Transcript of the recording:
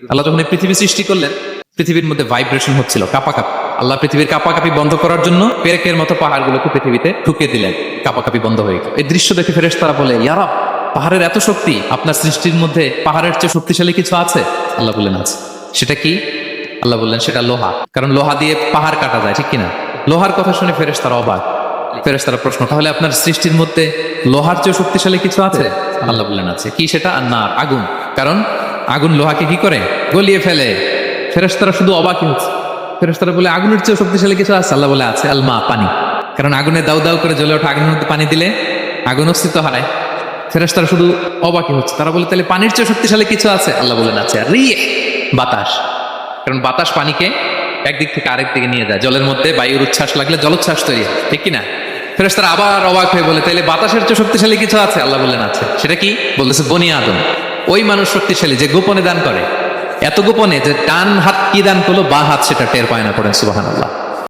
আল্লাহ যখন এই পৃথিবী সৃষ্টি করলেন, পৃথিবীর মধ্যে ভাইব্রেশন হচ্ছিল, কাঁপাকাঁপি। আল্লাহ পৃথিবীর কাঁপাকাঁপি বন্ধ করার জন্য পেরেকের মতো পাহাড়গুলোকে পৃথিবীতে ঠুকে দিলেন, কাঁপাকাঁপি বন্ধ হয়ে গেল। এই দৃশ্য দেখে ফেরেশতারা বলে, ইয়া রাব, পাহাড়ের এত শক্তি, আপনার সৃষ্টির মধ্যে পাহাড়ের চেয়ে শক্তিশালী কিছু আছে? আল্লাহ বললেন আছে। সেটা কি? আল্লাহ বললেন সেটা লোহা, কারণ লোহা দিয়ে পাহাড় কাটা যায়, ঠিক কিনা? লোহার কথা শুনে ফেরেশতারা অবাক। ফেরেশতারা প্রশ্ন, তাহলে আপনার সৃষ্টির মধ্যে লোহার চেয়ে শক্তিশালী কিছু আছে? আল্লাহ বললেন আছে। কি সেটা? আন্নার, আগুন। কারণ আগুন লোহাকে কি করে? গলিয়ে ফেলে। ফেরেশতারা শুধু অবাকই হচ্ছে। ফেরেশতারা বলে, আগুনের চেয়ে শক্তিশালী কিছু আছে? আল্লাহ বলে আছে, আল মা, পানি। কারণ আগুনে দাউ দাউ করে জ্বলে ওঠা আগুনের মধ্যে পানি দিলে আগুন অস্তিত্ব হারায়। ফেরেশতারা শুধু অবাকই হচ্ছে। তারা বলে, তাহলে পানির চেয়ে শক্তিশালী কিছু আছে? আল্লাহ বলেন আছে, আর রিহ, বাতাস। কারণ বাতাস পানিকে একদিক থেকে আরেক দিকে নিয়ে যায়। জলের মধ্যে বায়ুর উচ্ছ্বাস লাগলে জলোচ্ছ্বাস তৈরি হয়, ঠিক কিনা? ফেরেশতারা আবার অবাক হয়ে বলে, তাইলে বাতাসের চেয়ে শক্তিশালী কিছু আছে? আল্লাহ বললেন আছে। সেটা কি? বলতেছে বনি আদম। ওই মানুষ শক্তিশালী যে গোপনে দান করে, এত গোপনে যে ডান হাত কি দান করলো, বা হাত সেটা টের পায় না। করেন সুবহানাল্লাহ।